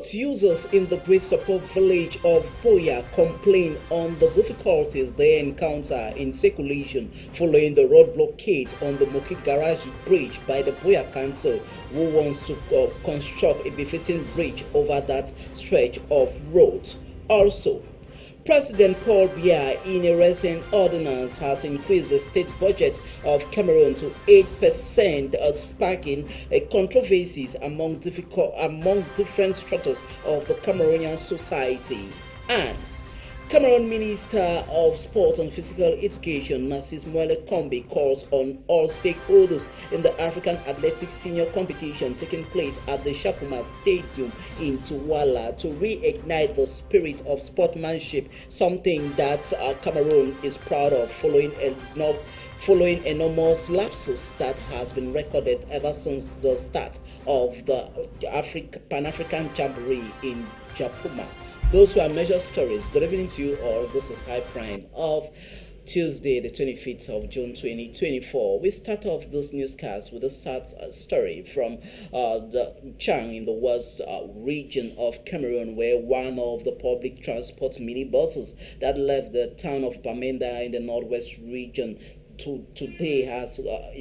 Road users in the Great Support village of Buea complain on the difficulties they encounter in circulation following the road blockade on the Moki Garage Bridge by the Buea Council, who wants to construct a befitting bridge over that stretch of road. Also, President Paul Biya, in a recent ordinance, has increased the state budget of Cameroon to 8%, sparking controversies among different structures of the Cameroonian society. And Cameroon Minister of Sport and Physical Education, Narcisse Moelle Kombi, calls on all stakeholders in the African Athletics Senior Competition taking place at the Shapuma Stadium in Douala to reignite the spirit of sportsmanship, something that Cameroon is proud of following enormous lapses that has been recorded ever since the start of the Pan-African Jamboree in Japuma. Those who are major stories. Good evening to you all. This is High Prime of Tuesday, the 25th of June 2024. We start off this newscast with a sad story from the Chang in the west region of Cameroon, where one of the public transport minibuses that left the town of Bamenda in the northwest region today has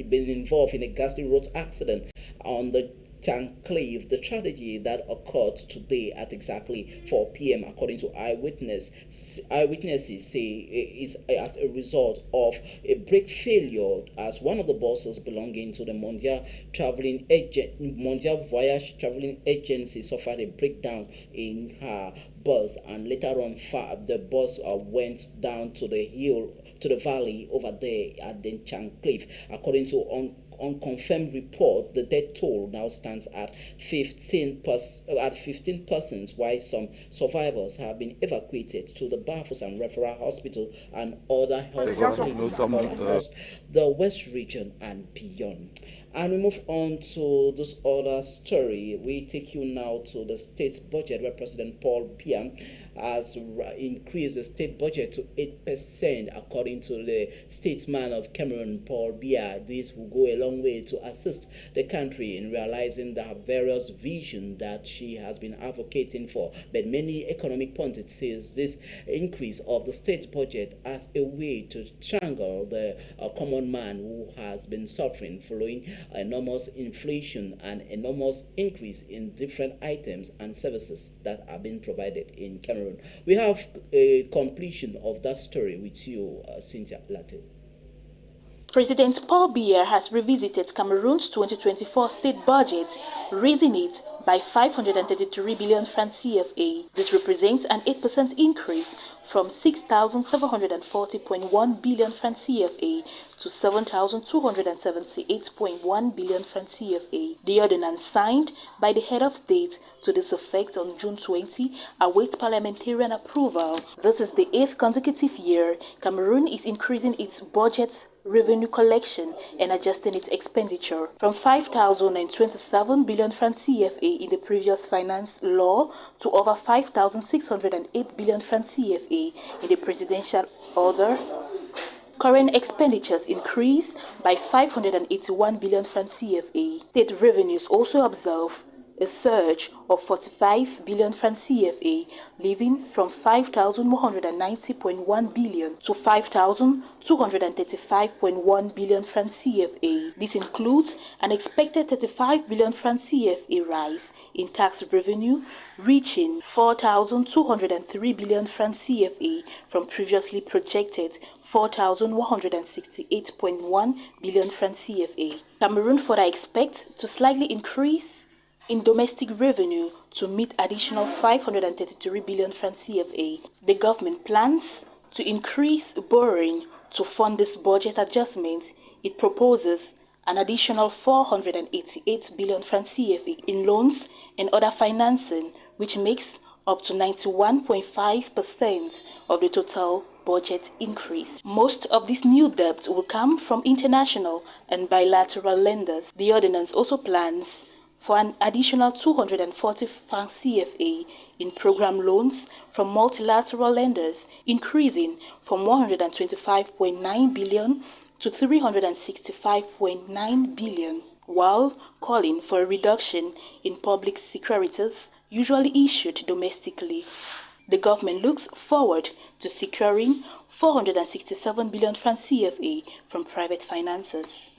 been involved in a ghastly road accident on the Chang Cliff. The tragedy that occurred today at exactly 4 p.m. according to eyewitnesses say is as a result of a brake failure as one of the buses belonging to the Mondial Voyage Traveling Agency suffered a breakdown in her bus, and later on the bus went down to the valley over there at the Chang Cliff. According to unconfirmed report, the death toll now stands at 15 persons, while some survivors have been evacuated to the Bafus and Referral Hospital and other health facilities all across the West region and beyond. And we move on to this other story. We take you now to the state's budget, where President Paul Biya has increased the state budget to 8%, according to the statesman of Cameroon, Paul Biya. This will go a long way to assist the country in realizing the various vision that she has been advocating for. But many economic pundits says this increase of the state budget as a way to strangle the common man who has been suffering following enormous inflation and enormous increase in different items and services that are being provided in Cameroon. We have a completion of that story with you, Cynthia Latte. President Paul Biya has revisited Cameroon's 2024 state budget, raising it by 533 billion francs CFA. This represents an 8% increase from 6,740.1 billion francs CFA to 7,278.1 billion francs CFA. The ordinance signed by the head of state to this effect on June 20 awaits parliamentarian approval. This is the 8th consecutive year Cameroon is increasing its budget revenue collection and adjusting its expenditure from 5,027 billion francs CFA in the previous finance law to over 5,608 billion francs CFA in the presidential order. Current expenditures increased by 581 billion francs CFA. State revenues also observe a surge of 45 billion francs CFA, leaving from 5,190.1 billion to 5,235.1 billion francs CFA. This includes an expected 35 billion francs CFA rise in tax revenue, reaching 4,203 billion francs CFA from previously projected 4,168.1 billion francs CFA. Cameroon further expects to slightly increase in domestic revenue to meet additional 533 billion francs CFA. The government plans to increase borrowing to fund this budget adjustment. It proposes an additional 488 billion francs CFA in loans and other financing, which makes up to 91.5% of the total budget increase. Most of this new debt will come from international and bilateral lenders. The ordinance also plans for an additional 240 francs CFA in program loans from multilateral lenders, increasing from 125.9 billion to 365.9 billion, while calling for a reduction in public securities usually issued domestically. The government looks forward to securing 467 billion francs CFA from private financiers.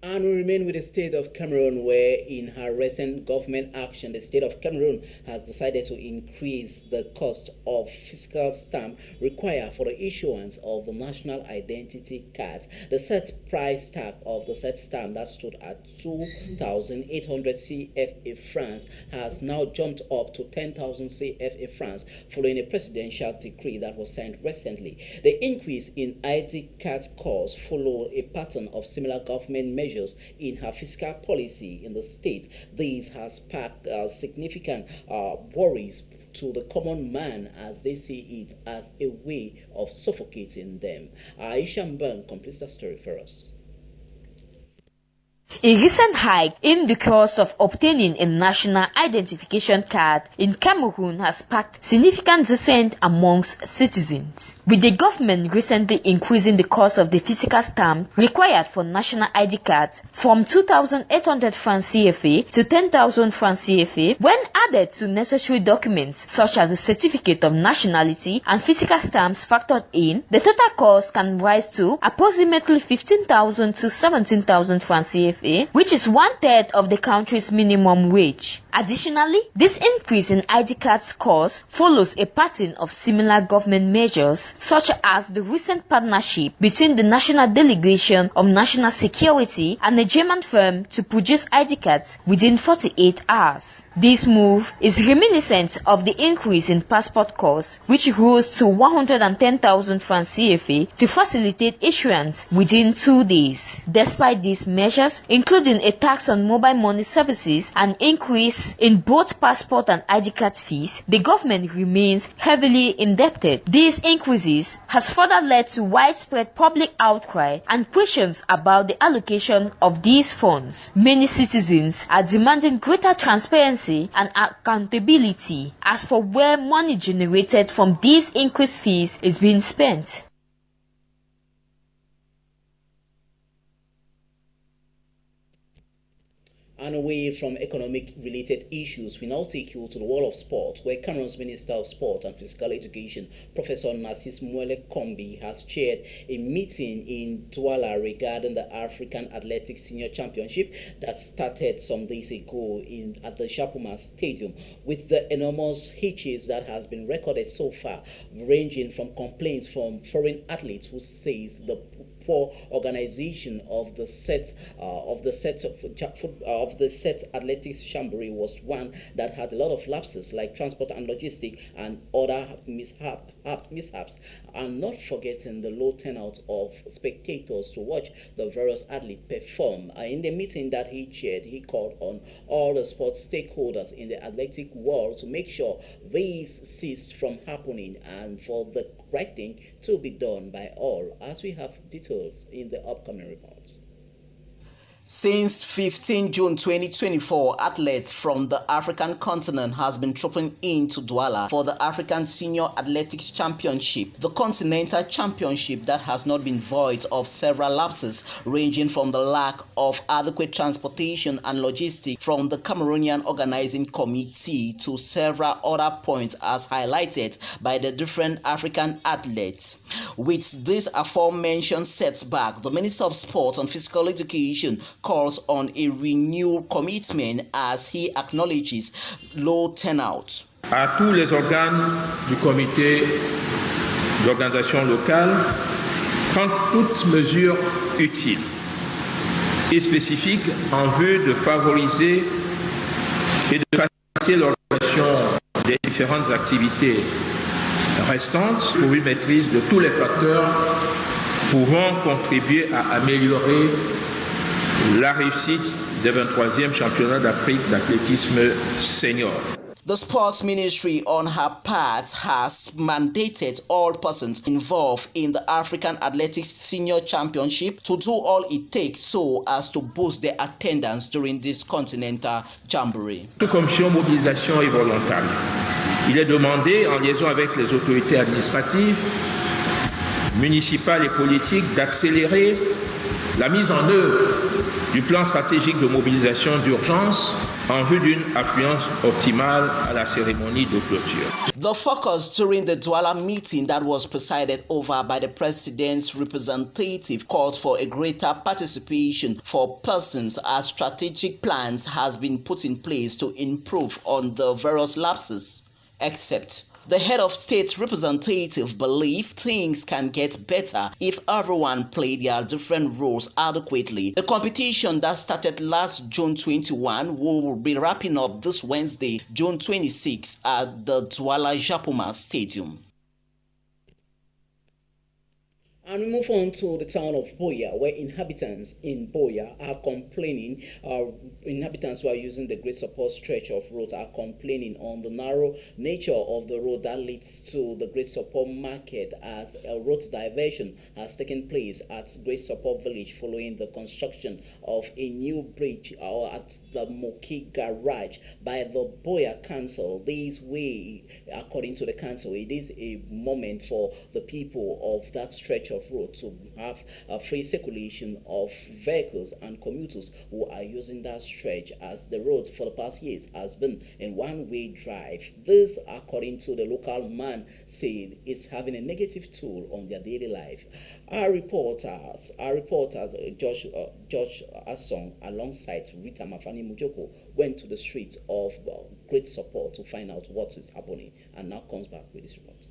And we remain with the state of Cameroon, where in her recent government action, the state of Cameroon has decided to increase the cost of fiscal stamp required for the issuance of the national identity cards. The set price tag of the set stamp that stood at 2,800 CFA francs has now jumped up to 10,000 CFA francs following a presidential decree that was signed recently. The increase in ID card costs followed a pattern of similar government measures in her fiscal policy in the state. This has sparked significant worries to the common man as they see it as a way of suffocating them. Aisha Mbang completes the story for us. A recent hike in the cost of obtaining a national identification card in Cameroon has sparked significant dissent amongst citizens, with the government recently increasing the cost of the physical stamp required for national ID cards from 2,800 francs CFA to 10,000 francs CFA when added to necessary documents such as a certificate of nationality and physical stamps factored in. The total cost can rise to approximately 15,000 to 17,000 francs CFA, which is 1/3 of the country's minimum wage. Additionally, this increase in ID cards cost follows a pattern of similar government measures, such as the recent partnership between the National Delegation of National Security and a German firm to produce ID cards within 48 hours. This move is reminiscent of the increase in passport costs, which rose to 110,000 francs CFA to facilitate issuance within 2 days. Despite these measures, including a tax on mobile money services and increase in both passport and ID card fees, the government remains heavily indebted. These increases has further led to widespread public outcry and questions about the allocation of these funds. Many citizens are demanding greater transparency and accountability as for where money generated from these increased fees is being spent. And away from economic-related issues, we now take you to the world of sport, where Cameroon's Minister of Sport and Physical Education, Professor Narcisse Muele Kombi, has chaired a meeting in Douala regarding the African Athletics Senior Championship that started some days ago at the Chapuma Stadium, with the enormous hitches that has been recorded so far, ranging from complaints from foreign athletes who says the poor organization of the set athletics jamboree was one that had a lot of lapses, like transport and logistics and other mishaps, and not forgetting the low turnout of spectators to watch the various athletes perform. In the meeting that he chaired, he called on all the sports stakeholders in the athletic world to make sure this ceased from happening and for the right thing to be done by all, as we have details in the upcoming reports. Since 15 June 2024, athletes from the African continent has been trooping into Douala for the African Senior Athletics Championship, the continental championship that has not been void of several lapses, ranging from the lack of adequate transportation and logistics from the Cameroonian organizing committee to several other points as highlighted by the different African athletes. With this aforementioned setback, the Minister of Sport and Physical Education calls on a renewed commitment as he acknowledges low turnout. À tous les organes du comité d'organisation locale, prendre toutes mesures utiles et spécifiques en vue de favoriser et de faciliter l'organisation des différentes activités restantes pour une maîtrise de tous les facteurs pouvant contribuer à améliorer la réussite des 23e championnats d'Afrique d'athlétisme senior. The Sports Ministry, on her part, has mandated all persons involved in the African Athletics Senior Championship to do all it takes so as to boost their attendance during this continental jamboree. Toute commission mobilisation est volontaire. Il est demandé, en liaison avec les autorités administratives, municipales et politiques, d'accélérer la mise en œuvre du plan stratégique de mobilisation d'urgence en vue d'une affluence optimale à la cérémonie de clôture. The focus during the Douala meeting that was presided over by the president's representative called for a greater participation for persons as strategic plans has been put in place to improve on the various lapses, except the head of state representative believe things can get better if everyone played their different roles adequately. The competition that started last June 21 will be wrapping up this Wednesday, June 26 at the Douala Japoma Stadium. And we move on to the town of Buea, where inhabitants in Buea are complaining. Inhabitants who are using the Great Support stretch of road are complaining on the narrow nature of the road that leads to the Great Support market, as a road diversion has taken place at Great Support village following the construction of a new bridge at the Moki garage by the Buea Council. This way, according to the council, it is a moment for the people of that stretch of road to have a free circulation of vehicles and commuters who are using that stretch, as the road for the past years has been a one-way drive. This, according to the local man, said it's having a negative toll on their daily life. Our reporters George Asong alongside Rita Mafani Mujoko went to the streets of Great Support to find out what is happening, and now comes back with this report.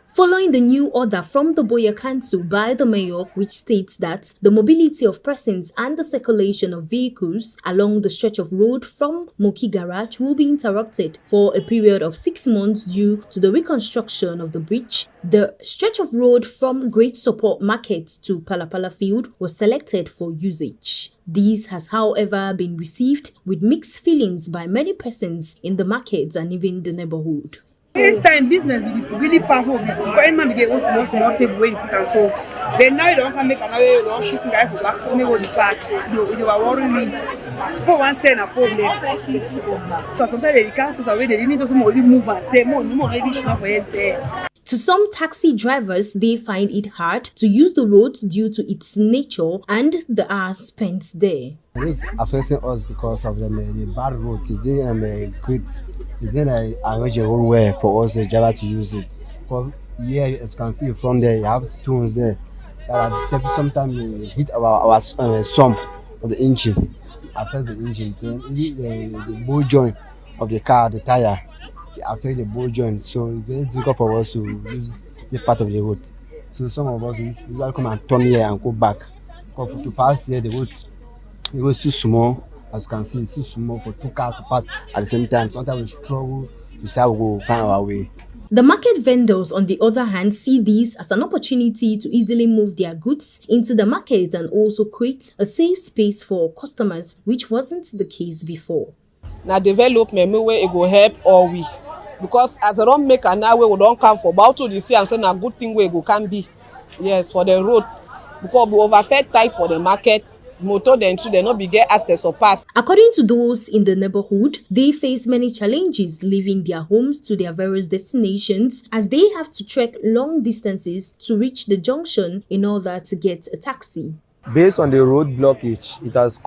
Following the new order from the Buea Council by the mayor, which states that the mobility of persons and the circulation of vehicles along the stretch of road from Moki Garage will be interrupted for a period of 6 months due to the reconstruction of the bridge, the stretch of road from Great Support Market to Palapala Field was selected for usage. This has, however, been received with mixed feelings by many persons in the markets and even the neighborhood. This time business really pass over. For any man get small table where you put and so. Then now you don't can make another don't ship guy for back to me with the pass. You are worrying me. For one cent a problem. So sometimes they can't put away. They need to move and say more maybe she not for it. To some taxi drivers, they find it hard to use the road due to its nature and the hours spent there. It is affecting us because of the bad road. It's an unusual way for us, the driver, to use it. Because here, as you can see from there, you have stones there that are disturbing. Sometimes we hit our sump of the engine, affect the engine. Then the ball joint of the car, the tire, it affect the ball joint. So it's very difficult for us to use this part of the road. So some of us will come and turn here and go back. Because to pass here, the road is too small. As you can see, it's too small for two cars to pass at the same time. Sometimes we struggle to see how we go find our way. The market vendors, on the other hand, see this as an opportunity to easily move their goods into the market and also create a safe space for customers, which wasn't the case before. Now development where it will help all we, because as a road maker now we don't come for about to see and say a good thing where it can be, yes, for the road, because we overfed tight for the market. Motor then too, they not be get access or pass. According to those in the neighborhood, they face many challenges leaving their homes to their various destinations, as they have to trek long distances to reach the junction in order to get a taxi. Based on the road blockage, it has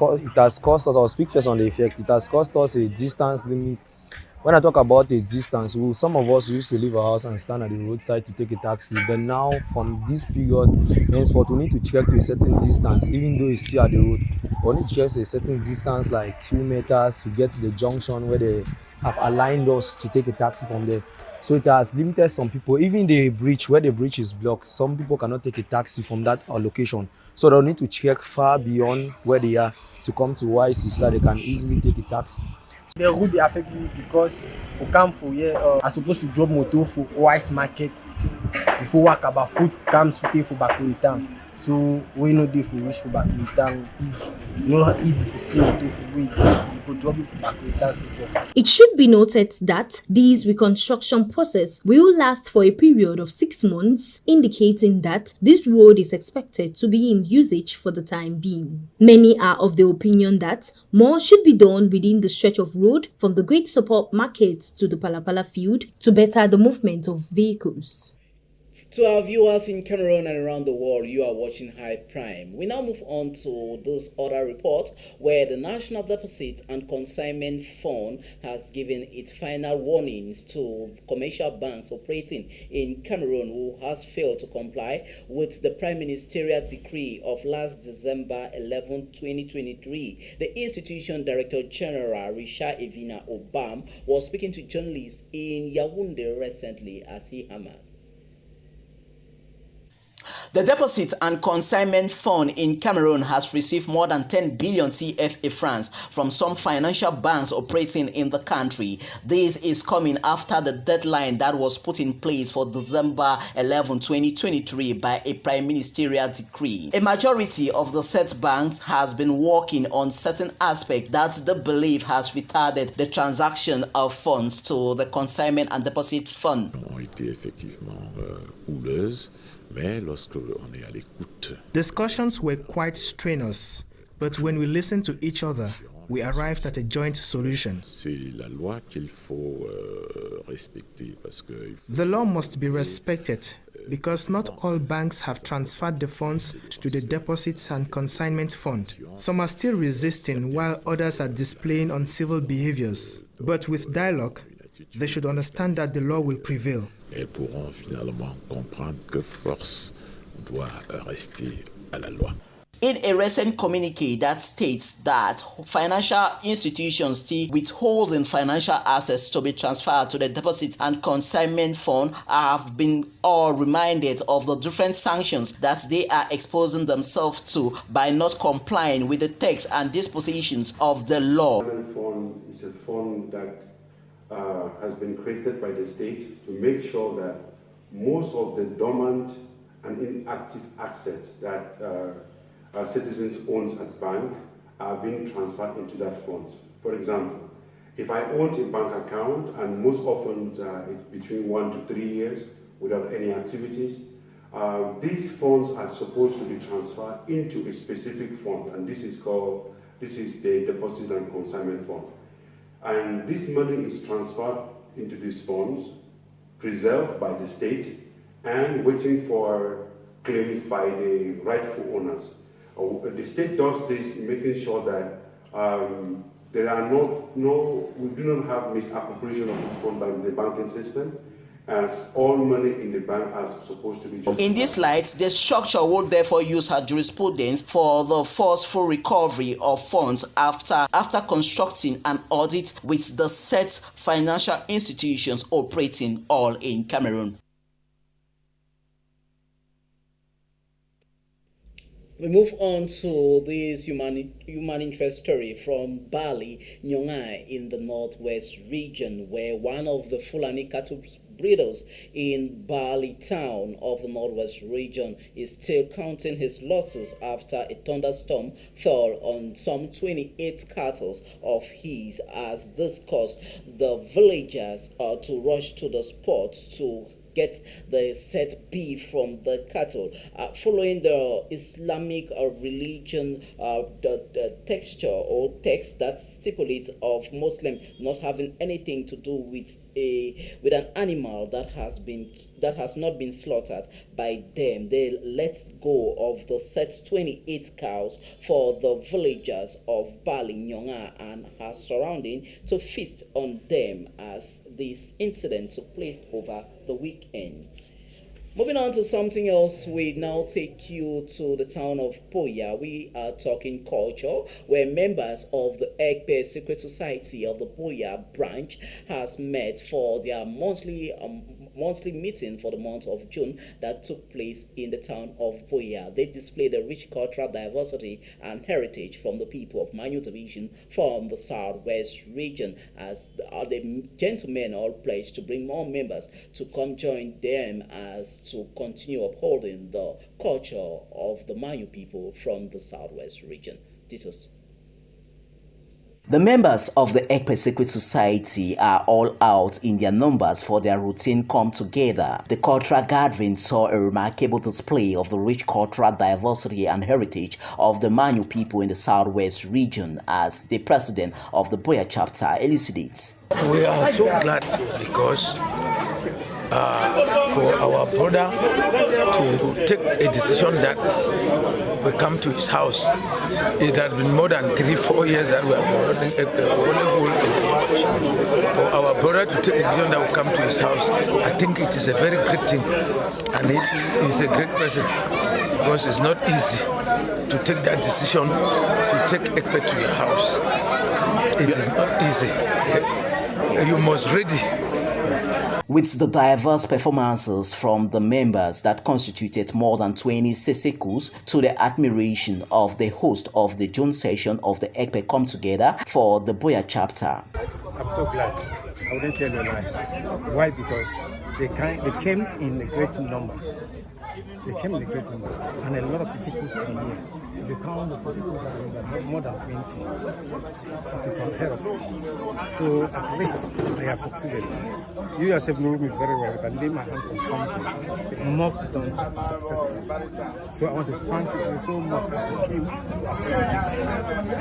cost us, I'll speak first on the effect, it has cost us a distance limit. When I talk about a distance, some of us used to leave our house and stand at the roadside to take a taxi. But now, from this period, henceforth, we need to check to a certain distance, even though it's still at the road. We need to check to a certain distance, like 2 meters, to get to the junction where they have aligned us to take a taxi from there. So it has limited some people. Even the bridge, where the bridge is blocked, some people cannot take a taxi from that location. So they'll need to check far beyond where they are to come to YC so that they can easily take a taxi. The road they affect me because we come for here. I supposed to drop motor for Wise Market before work about food comes to for back to town. So we know they for wish for back to town is not easy for see motor for we could drop it for back to town. It should be noted that this reconstruction process will last for a period of 6 months, indicating that this road is expected to be in usage for the time being. Many are of the opinion that more should be done within the stretch of road from the Great Support Market to the Palapala Field to better the movement of vehicles. To our viewers in Cameroon and around the world, you are watching High Prime. We now move on to this other report where the National Deposit and Consignment Fund has given its final warnings to commercial banks operating in Cameroon who has failed to comply with the Prime Ministerial Decree of last December 11, 2023. The institution Director General Richard Evina Obam was speaking to journalists in Yaoundé recently as he hammers. The Deposit and Consignment Fund in Cameroon has received more than 10 billion CFA francs from some financial banks operating in the country. This is coming after the deadline that was put in place for December 11, 2023 by a Prime Ministerial Decree. A majority of the said banks has been working on certain aspects that they believe has retarded the transaction of funds to the Consignment and Deposit Fund. Discussions were quite strenuous, but when we listened to each other, we arrived at a joint solution. The law must be respected because not all banks have transferred the funds to the Deposits and Consignment Fund. Some are still resisting while others are displaying uncivil behaviors. But with dialogue, they should understand that the law will prevail. Elles pourront finalement comprendre que force doit rester à la loi. In a recent communiqué that states that financial institutions still withholding financial assets to be transferred to the Deposit and Consignment Fund have been all reminded of the different sanctions that they are exposing themselves to by not complying with the text and dispositions of the law. The fund is a fund that has been created by the state to make sure that most of the dormant and inactive assets that citizens own at bank are being transferred into that fund. For example, if I own a bank account and most often it's between 1 to 3 years without any activities, these funds are supposed to be transferred into a specific fund, and this is the Deposit and Consignment Fund. And this money is transferred into these funds, preserved by the state, and waiting for claims by the rightful owners. The state does this, making sure that there are we do not have misappropriation of this fund by the banking system, as all money in the bank are supposed to be. In this light, the structure will therefore use her jurisprudence for the forceful recovery of funds after constructing an audit with the set financial institutions operating all in Cameroon. We move on to this human interest story from Bali, Nyongai in the northwest region, where one of the Fulani cattle breeders in Bali town of the northwest region is still counting his losses after a thunderstorm fell on some 28 cattle of his, as this caused the villagers to rush to the spot to get the set beef from the cattle. Following the Islamic religion, the texture or text that stipulates of Muslim not having anything to do with an animal that has not been slaughtered by them, they let go of the set 28 cows for the villagers of Bali, Nyonga and her surrounding to feast on them, as this incident took place over the weekend. Moving on to something else, we now take you to the town of Buea. We are talking culture, where members of the Ekpe Secret Society of the Buea branch has met for their monthly meeting for the month of June that took place in the town of Buea. They displayed the rich cultural diversity and heritage from the people of Manyu Division from the southwest region, as the gentlemen all pledged to bring more members to come join them as to continue upholding the culture of the Manyu people from the southwest region. Titus. The members of the Ekpe Secret Society are all out in their numbers for their routine come together. The cultural gathering saw a remarkable display of the rich cultural diversity and heritage of the Manyu people in the southwest region, as the president of the Buea chapter elucidates. We are so glad because for our brother to take a decision that we come to his house. It has been more than 3-4 years that we have been running a hole in the march. For our brother to take a decision that will come to his house, I think it is a very great thing, and it is a great person, because it's not easy to take that decision to take Ekpe to your house. It is not easy. You must ready. With the diverse performances from the members that constituted more than 20 Sesekus, to the admiration of the host of the June session of the Ekpe come together for the Buea chapter. I'm so glad. I wouldn't tell you a lie. Why? Because they came in a great number. They came in a great number, and a lot of Sesekus are here. If you count the Sesekus that have more than 20, it is unheard of. So at least they have succeeded. You yourself know me very well. If I lay my hands on something, it must be done successfully. So I want to thank you so much as a team to assist us.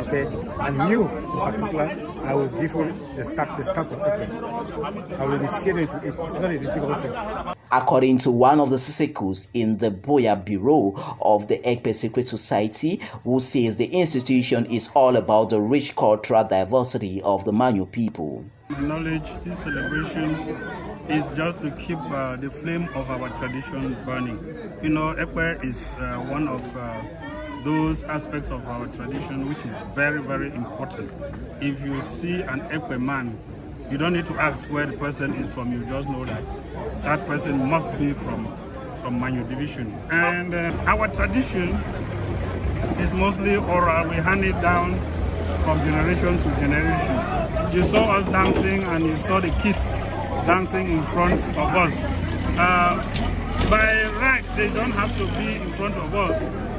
Okay, and you in particular, I will give you the staff of Ekpe. I will initiate it. It's not a difficult thing. According to one of the Sesekus in the Buea Bureau of the Ekpe Secret Society, who says the institution is all about the rich cultural diversity of the Manyu people. Acknowledge this celebration is just to keep the flame of our tradition burning. You know, Ekpe is one of those aspects of our tradition which is very, very important. If you see an Ekpe man, you don't need to ask where the person is from. You just know that that person must be from Manyu division. And our tradition is mostly oral. We hand it down from generation to generation. You saw us dancing, and you saw the kids dancing in front of us. By right, they don't have to be in front of us,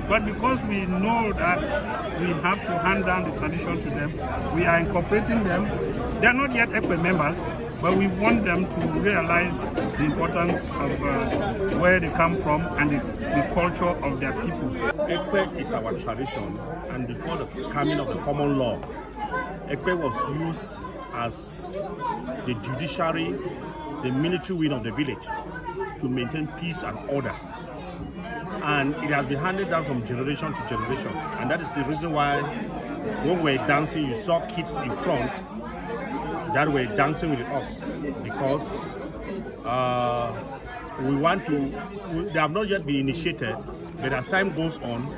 but because we know that we have to hand down the tradition to them, we are incorporating them. They are not yet Ekpe members, but we want them to realize the importance of where they come from and the culture of their people. Ekpe is our tradition, and before the coming of the common law, Ekpe was used as the judiciary, the military wing of the village to maintain peace and order. And it has been handed down from generation to generation. And that is the reason why when we were dancing, you saw kids in front that were dancing with us, because we want to, they have not yet been initiated, but as time goes on,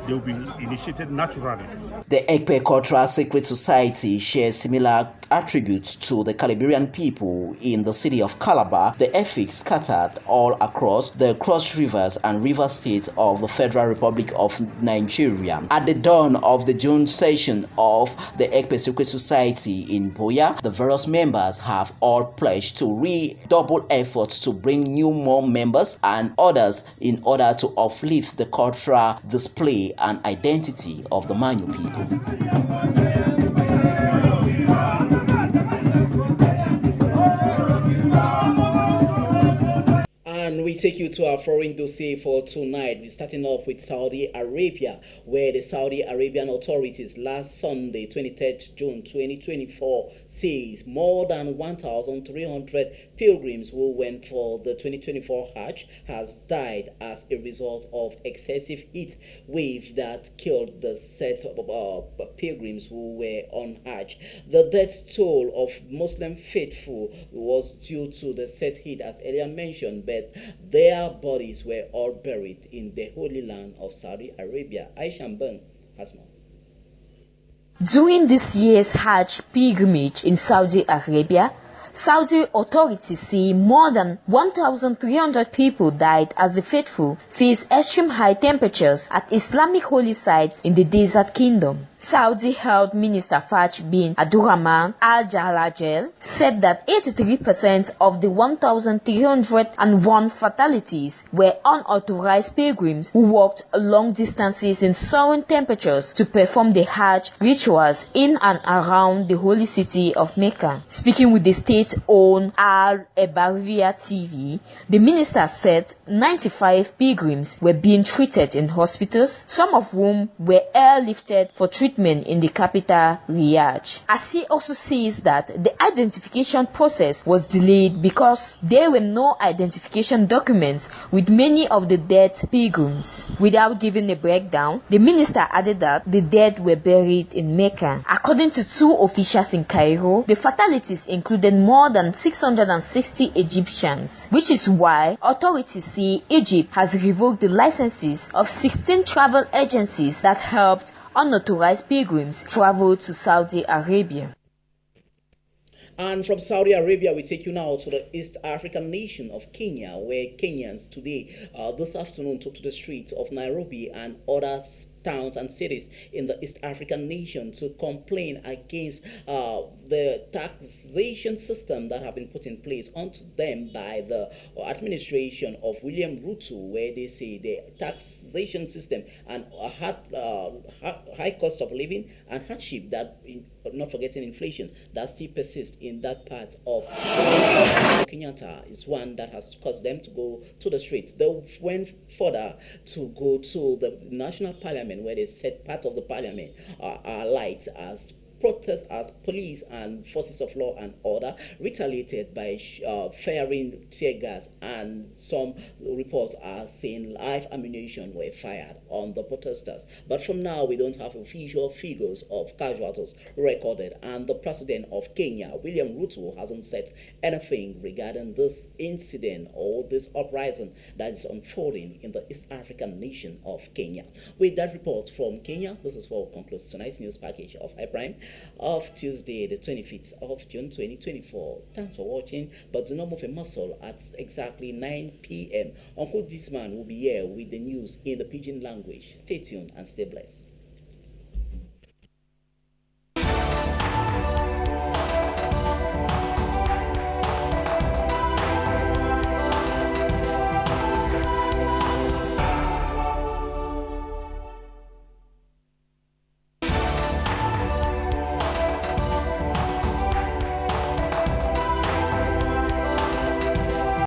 they will be initiated naturally. The Ekpe Cultural Secret Society shares similar attributes to the Caribbean people in the city of Calabar, the ethics scattered all across the cross rivers and river states of the Federal Republic of Nigeria. At the dawn of the June session of the Ekpe Secret Society in Buea, the various members have all pledged to redouble efforts to bring more members and others in order to uplift the cultural display and identity of the Manyu people. And we take you to our foreign dossier for tonight. We're starting off with Saudi Arabia, where the Saudi Arabian authorities last Sunday, 23rd June 2024, says more than 1,300 pilgrims who went for the 2024 Hajj has died as a result of excessive heat wave that killed the set of pilgrims who were on Hajj. The death toll of Muslim faithful was due to the set heat, as earlier mentioned, but their bodies were all buried in the Holy Land of Saudi Arabia. Aisha Mbeng has more. During this year's Hajj pilgrimage in Saudi Arabia, Saudi authorities say more than 1,300 people died as the faithful faced extreme high temperatures at Islamic holy sites in the Desert Kingdom. Saudi Health Minister Fajr bin Abdurrahman Al-Jalajel said that 83% of the 1,301 fatalities were unauthorized pilgrims who walked long distances in soaring temperatures to perform the Hajj rituals in and around the holy city of Mecca. Speaking with the state state-owned Al Ebaria TV, the minister said 95 pilgrims were being treated in hospitals, some of whom were airlifted for treatment in the capital, Riyadh. As he also says that the identification process was delayed because there were no identification documents with many of the dead pilgrims. Without giving a breakdown, the minister added that the dead were buried in Mecca. According to two officials in Cairo, the fatalities included more than 660 Egyptians, which is why authorities say Egypt has revoked the licenses of 16 travel agencies that helped unauthorized pilgrims travel to Saudi Arabia. And from Saudi Arabia, we take you now to the East African nation of Kenya, where Kenyans today, this afternoon, took to the streets of Nairobi and other towns and cities in the East African nation to complain against the taxation system that have been put in place onto them by the administration of William Ruto, where they say the taxation system and high cost of living and hardship that, not forgetting inflation, that still persists in that part of Kenyatta is one that has caused them to go to the streets. They went further to go to the National Parliament, where they said part of the parliament are lights as protests as police and forces of law and order retaliated by firing tear gas, and some reports are saying live ammunition were fired on the protesters. But from now, we don't have official figures of casualties recorded, and the president of Kenya, William Ruto, hasn't said anything regarding this incident or this uprising that is unfolding in the East African nation of Kenya. With that report from Kenya, this is what concludes tonight's news package of iPrime of Tuesday, the 25th of June 2024. Thanks for watching, but do not move a muscle. At exactly 9 p.m. Onku this man will be here with the news in the Pidgin language. Stay tuned and stay blessed.